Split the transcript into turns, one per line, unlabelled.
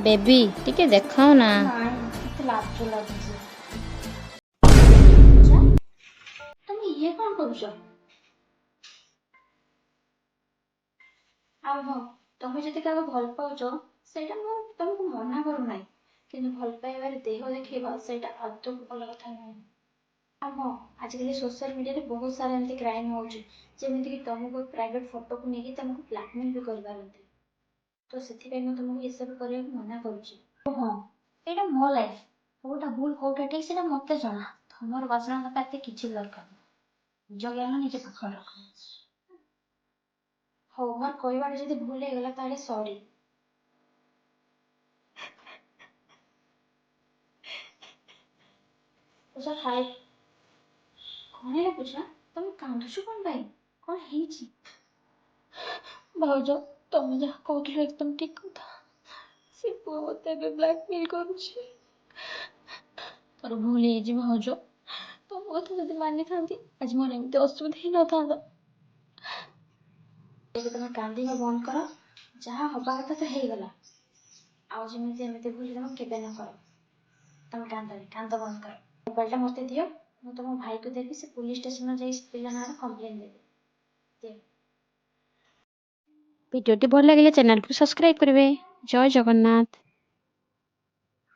Baby ଟିକେ ଦେଖାଅ ନା।
ନାଇଁ ମତେ ଲାଜ ଲାଗୁଛି। ପୂଜା, ତମେ ଇଏ କଣ କରୁଛ? ଆଉ ହଁ, ତମେ ଯଦି କାହାକୁ ଭଲ ପାଉଛ ସେଇଟା ମୁଁ ତମକୁ ମନା କରୁନାହିଁ, କିନ୍ତୁ ଭଲ ପାଇବାରେ ଦେହ ଦେଖେଇବା ସେଇଟା ଆଦୌ ଭଲ କଥା ନୁହେଁ। ଆଉ ହଁ, ଆଜିକାଲି ସୋସିଆଲ ମିଡ଼ିଆରେ ବହୁତ ସାରା ଏମିତି କ୍ରାଇମ୍ ହେଉଛି, ଯେମିତିକି ତମକୁ ପ୍ରାଇଭେଟ୍ ଫଟୋକୁ ନେଇକି ତମକୁ ବ୍ଲାକମେଲ୍ ବି କରିପାରନ୍ତି। ତ ସେଥିପାଇଁ ମୁଁ ତମକୁ ଏସବୁ କରିବାକୁ ମନା କରୁଛି। ହଁ, ଏଇଟା ମୋ ଲାଇଫ୍, କୋଉଟା ଭୁଲ କୋଉଟା ଠିକ୍ ସେଟା ମତେ ଜଣା। ତମର ବାସନା ଦବା ଏତେ କିଛି ଦରକାର ନାହିଁ। ନିଜ ଜ୍ଞାନ ନିଜ ପାଖରେ ରଖ। ହଉ, ମୋର କହିବାଟା ଯଦି ଭୁଲ ହେଇଗଲା ତାହେଲେ ସରି। ପୂଜା ଖାଇ କଣ ହେଲା ପୂଜା? ତମେ କାନ୍ଦୁଛ କଣ ପାଇଁ? କଣ ହେଇଛି? ଭାଉଜ, ତମେ ଯାହା କହୁଥିଲ ଏକଦମ ଠିକ କଥା। ସେ ପୁଅ ମତେ ଏବେ ବ୍ଲାକମେଲ କରୁଛି। ମୋର ଭୁଲ ହେଇଛି ଭାଉଜ। ତମ କଥା ଯଦି ମାନିଥାନ୍ତି ଆଜି ମୋର ଏମିତି ଅସୁବିଧା ହେଇନଥାନ୍ତା। ଏବେ ତମେ କାନ୍ଦିବା ବନ୍ଦ କର। ଯାହା ହବା କଥା ତ ହେଇଗଲା। ଆଉ ଯେମିତି ଏମିତି ଭୁଲ ତମେ କେବେ ନ କର। ତମେ କାନ୍ଦନି, କାନ୍ଦ ବନ୍ଦ କର। ମୋବାଇଲଟା ମତେ ଦିଅ, ମୁଁ ତମ ଭାଇକୁ ଦେବି, ସେ ପୁଲିସ ଷ୍ଟେସନରେ ଯାଇ ପିଲା ନାଁରେ କମ୍ପ୍ଲେନ ଦେବି। ଦିଅ।
ଭିଡ଼ିଓଟି ଭଲ ଲାଗିଲେ ଚ୍ୟାନେଲକୁ ସବସ୍କ୍ରାଇବ କରିବେ। ଜୟ ଜଗନ୍ନାଥ।